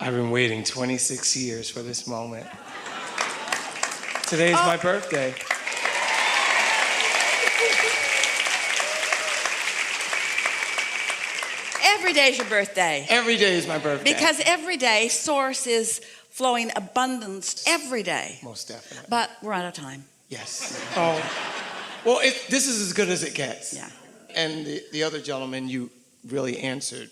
I've been waiting 26 years for this moment. Today is my birthday. Every day is your birthday. Every day is my birthday. Because every day, Source is flowing abundance every day. Most definitely. But we're out of time. Yes. Oh, well, this is as good as it gets. Yeah. And the other gentleman, you really answered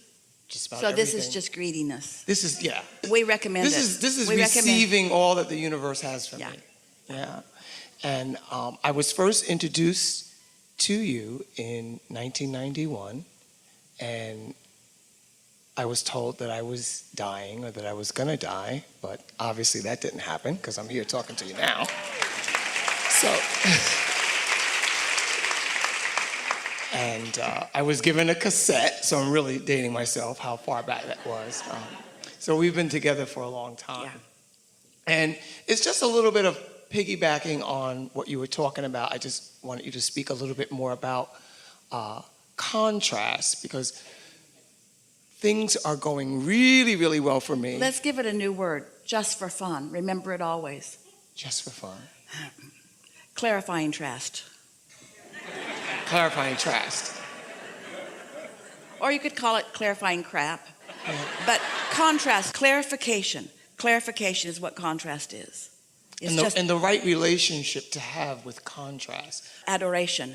just about So everything. this is just greediness. This is, yeah. We recommend it. This is We receiving all that the universe has for Yeah. me. Yeah. And I was first introduced to you in 1991, and I was told that I was dying or that I was going to die, but obviously that didn't happen because I'm here talking to you now. So, and I was given a cassette, so I'm really dating myself how far back that was. So we've been together for a long time. Yeah. And it's just a little bit of piggybacking on what you were talking about. I just wanted you to speak a little bit more about contrast, because things are going really, really well for me. Let's give it a new word, just for fun. Remember it always. Just for fun. Clarifying trust. Clarifying trust. Or you could call it clarifying crap. But contrast, clarification. Clarification is what contrast is. It's just and the right relationship to have with contrast. adoration,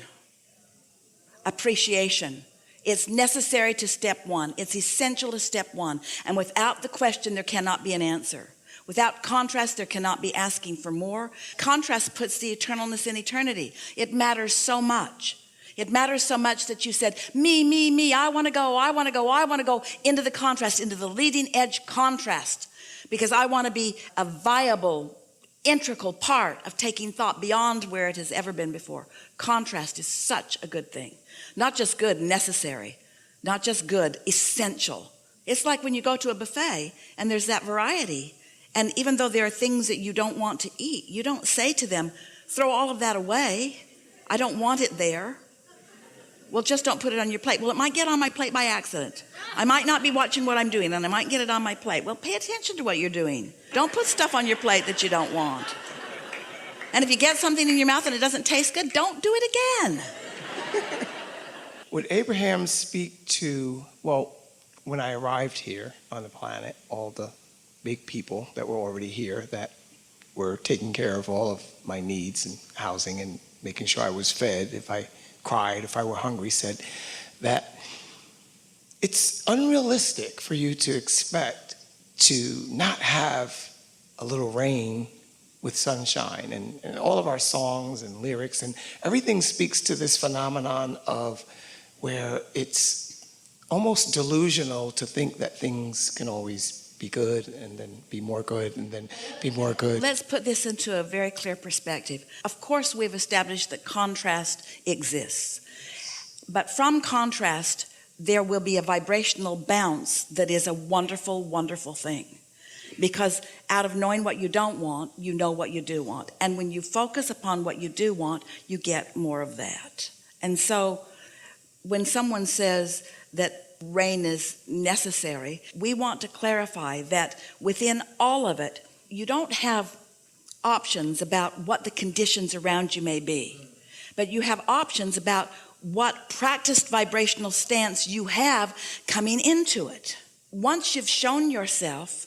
appreciation. It's necessary to step one. It's essential to step one. And without the question, there cannot be an answer. Without contrast, there cannot be asking for more. Contrast puts the eternalness in eternity. It matters so much. It matters so much that you said, me, I want to go into the contrast, into the leading edge contrast, because I want to be a viable, integral part of taking thought beyond where it has ever been before. Contrast is such a good thing. Not just good, necessary. Not just good, essential. It's like when you go to a buffet and there's that variety. And even though there are things that you don't want to eat, you don't say to them, throw all of that away. I don't want it there. Well, just don't put it on your plate. Well, it might get on my plate by accident. I might not be watching what I'm doing, and I might get it on my plate. Well, pay attention to what you're doing. Don't put stuff on your plate that you don't want. And if you get something in your mouth and it doesn't taste good, don't do it again. Would Abraham speak to, well, when I arrived here on the planet, all the big people that were already here that were taking care of all of my needs and housing and making sure I was fed, if I cried, if I were hungry, said that it's unrealistic for you to expect to not have a little rain with sunshine. And all of our songs and lyrics and everything speaks to this phenomenon of where it's almost delusional to think that things can always be good and then be more good and then be more good. Let's put this into a very clear perspective. Of course, we've established that contrast exists. But from contrast, there will be a vibrational bounce that is a wonderful, wonderful thing. Because out of knowing what you don't want, you know what you do want. And when you focus upon what you do want, you get more of that. And so when someone says that rain is necessary, we want to clarify that within all of it, you don't have options about what the conditions around you may be, but you have options about what practiced vibrational stance you have coming into it. Once you've shown yourself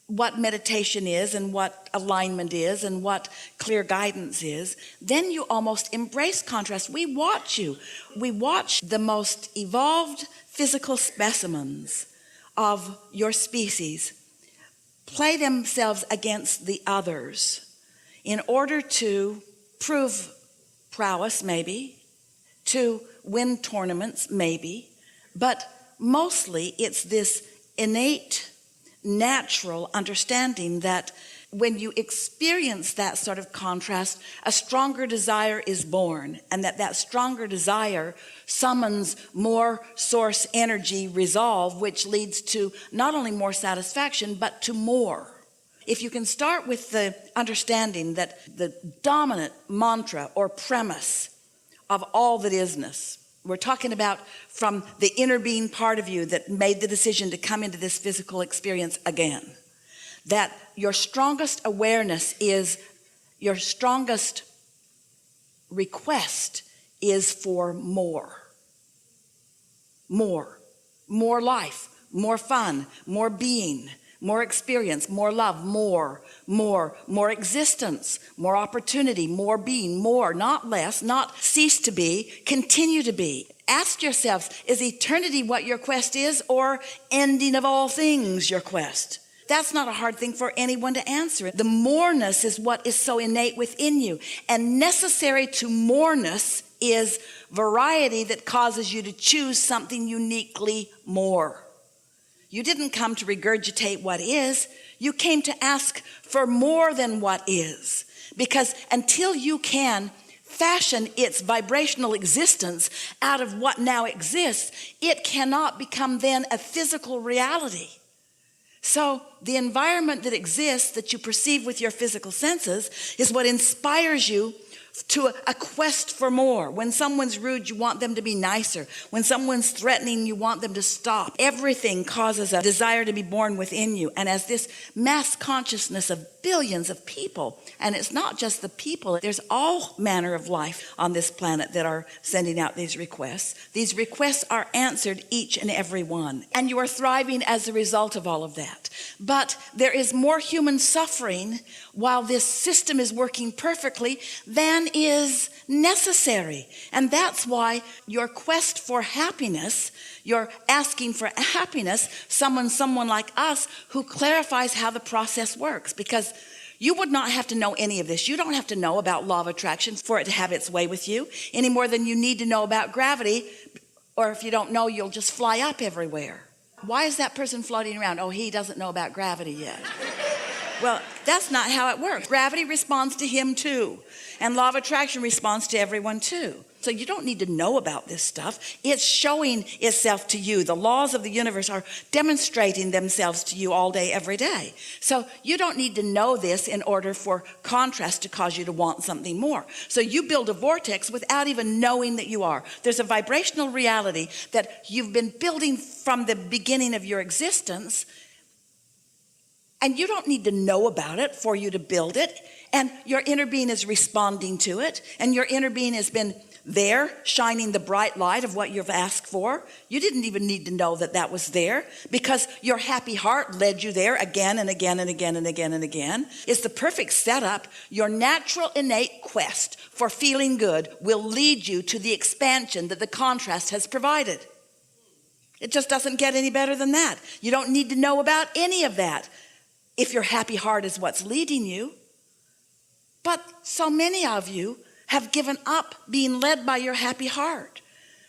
what meditation is and what alignment is and what clear guidance is, then you almost embrace contrast. We watch you. We watch the most evolved physical specimens of your species play themselves against the others in order to prove prowess, maybe, to win tournaments, maybe, but mostly it's this innate, natural understanding that when you experience that sort of contrast, a stronger desire is born, and that stronger desire summons more source energy resolve, which leads to not only more satisfaction, but to more. If you can start with the understanding that the dominant mantra or premise of all that isness We're talking about from the inner being part of you that made the decision to come into this physical experience again. That your strongest awareness is, your strongest request is for more. More life, more fun, more being, more experience, more love, more existence, more opportunity, more being, more, not less, not cease to be, continue to be. Ask yourselves, is eternity what your quest is, or ending of all things your quest? That's not a hard thing for anyone to answer. The moreness is what is so innate within you. And necessary to moreness is variety that causes you to choose something uniquely more. You didn't come to regurgitate what is. You came to ask for more than what is. Because until you can fashion its vibrational existence out of what now exists, it cannot become then a physical reality. So the environment that exists that you perceive with your physical senses is what inspires you to a quest for more. When someone's rude, you want them to be nicer. When someone's threatening, you want them to stop. Everything causes a desire to be born within you. And as this mass consciousness of billions of people, and it's not just the people, there's all manner of life on this planet that are sending out these requests. These requests are answered, each and every one. And you are thriving as a result of all of that. But there is more human suffering while this system is working perfectly than is necessary. And that's why your quest for happiness, you're asking for happiness, someone like us who clarifies how the process works. Because you would not have to know any of this. You don't have to know about law of attraction for it to have its way with you, any more than you need to know about gravity, or if you don't know, you'll just fly up everywhere. Why is that person floating around? Oh, he doesn't know about gravity yet. Well, that's not how it works. Gravity responds to him too. And law of attraction responds to everyone too. So you don't need to know about this stuff. It's showing itself to you. The laws of the universe are demonstrating themselves to you all day, every day. So you don't need to know this in order for contrast to cause you to want something more. So you build a vortex without even knowing that you are. There's a vibrational reality that you've been building from the beginning of your existence. And you don't need to know about it for you to build it. And your inner being is responding to it. And your inner being has been there shining the bright light of what you've asked for. You didn't even need to know that that was there, because your happy heart led you there again and again and again and again and again. It's the perfect setup. Your natural innate quest for feeling good will lead you to the expansion that the contrast has provided. It just doesn't get any better than that. You don't need to know about any of that if your happy heart is what's leading you. But so many of you have given up being led by your happy heart.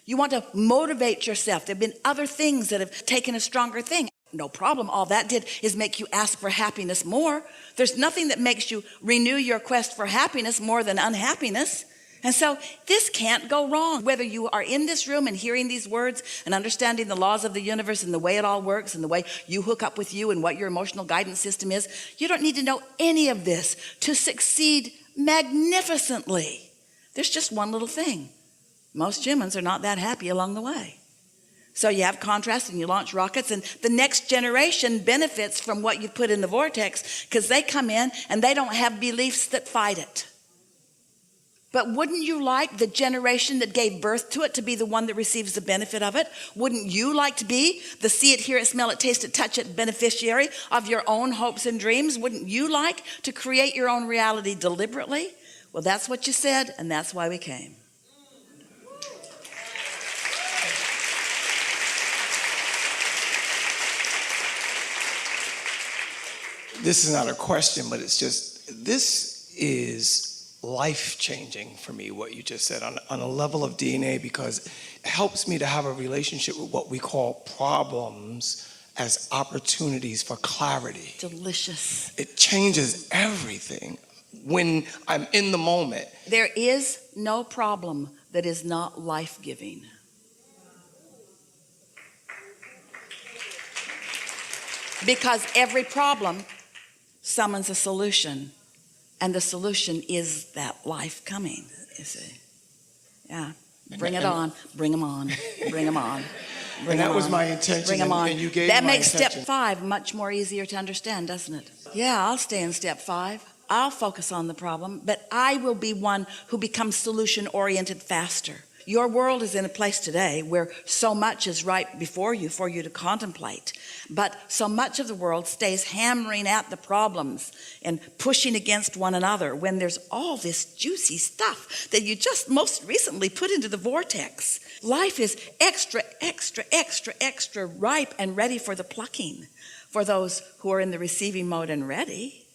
You want to motivate yourself. There have been other things that have taken a stronger thing. No problem. All that did is make you ask for happiness more. There's nothing that makes you renew your quest for happiness more than unhappiness. And so this can't go wrong. Whether you are in this room and hearing these words and understanding the laws of the universe and the way it all works and the way you hook up with you and what your emotional guidance system is, you don't need to know any of this to succeed magnificently. There's just one little thing. Most humans are not that happy along the way. So you have contrast and you launch rockets, and the next generation benefits from what you put in the vortex because they come in and they don't have beliefs that fight it. But wouldn't you like the generation that gave birth to it to be the one that receives the benefit of it? Wouldn't you like to be the see it, hear it, smell it, taste it, touch it beneficiary of your own hopes and dreams? Wouldn't you like to create your own reality deliberately? Well, that's what you said, and that's why we came. This is not a question, but it's just, this is life-changing for me, what you just said, on a level of DNA, because it helps me to have a relationship with what we call problems as opportunities for clarity. Delicious. It changes everything when I'm in the moment. There is no problem that is not life-giving. Because every problem summons a solution, and the solution is that life coming, you see. Yeah. Bring it on. Bring them on. Bring them on. Bring And that them was on. my intention. Bring them on. And you gave that my makes intention. step 5 much more easier to understand, doesn't it? Yeah, I'll stay in step 5. I'll focus on the problem, but I will be one who becomes solution-oriented faster. Your world is in a place today where so much is right before you for you to contemplate, but so much of the world stays hammering at the problems and pushing against one another when there's all this juicy stuff that you just most recently put into the vortex. Life is extra, extra, extra, extra ripe and ready for the plucking for those who are in the receiving mode and ready.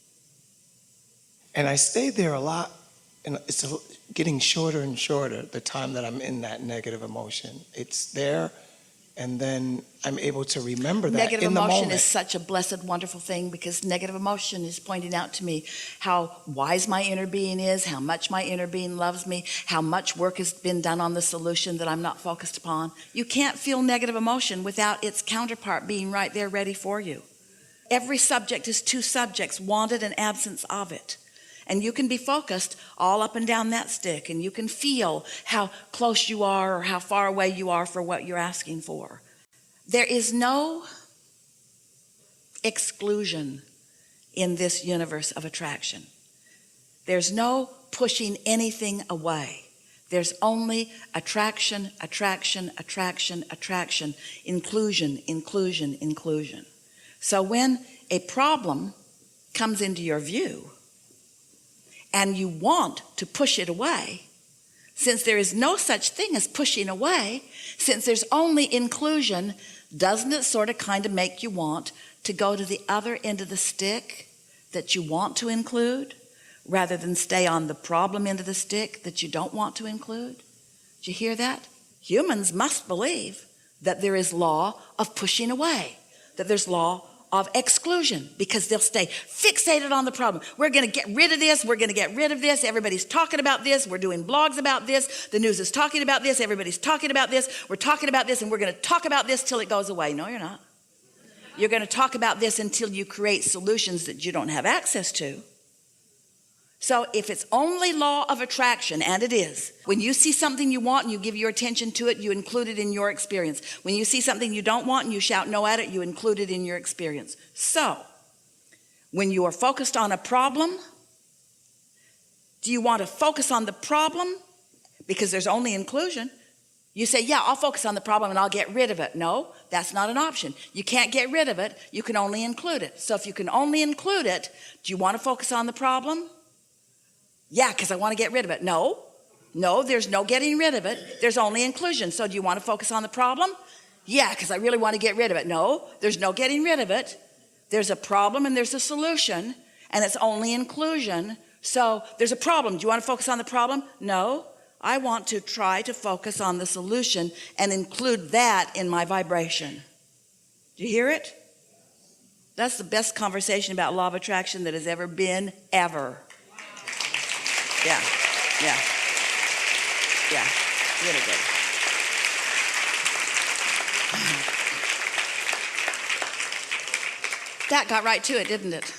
And I stayed there a lot, and it's getting shorter and shorter, the time that I'm in that negative emotion. It's there, and then I'm able to remember that Negative in the emotion moment. is such a blessed, wonderful thing, because negative emotion is pointing out to me how wise my inner being is, how much my inner being loves me, how much work has been done on the solution that I'm not focused upon. You can't feel negative emotion without its counterpart being right there ready for you. Every subject is 2 subjects, wanted and absence of it. And you can be focused all up and down that stick, and you can feel how close you are or how far away you are for what you're asking for. There is no exclusion in this universe of attraction. There's no pushing anything away. There's only attraction, attraction, attraction, attraction, inclusion, inclusion, inclusion. So when a problem comes into your view, and you want to push it away, since there is no such thing as pushing away, since there's only inclusion, doesn't it sort of kind of make you want to go to the other end of the stick that you want to include, rather than stay on the problem end of the stick that you don't want to include? Did you hear that? Humans must believe that there is law of pushing away, that there's law of exclusion, because they'll stay fixated on the problem. We're going to get rid of this. We're going to get rid of this. Everybody's talking about this. We're doing blogs about this. The news is talking about this. Everybody's talking about this. We're talking about this, and we're going to talk about this till it goes away. No, you're not. You're going to talk about this until you create solutions that you don't have access to. So if it's only law of attraction, and it is, when you see something you want and you give your attention to it, you include it in your experience. When you see something you don't want and you shout no at it, you include it in your experience. So when you are focused on a problem, do you want to focus on the problem because there's only inclusion? You say, yeah, I'll focus on the problem and I'll get rid of it. No, that's not an option. You can't get rid of it. You can only include it. So if you can only include it, do you want to focus on the problem? Yeah, because I want to get rid of it. No, there's no getting rid of it. There's only inclusion. So do you want to focus on the problem? Yeah, because I really want to get rid of it. No, there's no getting rid of it. There's a problem and there's a solution, and it's only inclusion. So there's a problem. Do you want to focus on the problem? No, I want to try to focus on the solution and include that in my vibration. Do you hear it? That's the best conversation about law of attraction that has ever been, ever. Yeah. Really good. That got right to it, didn't it?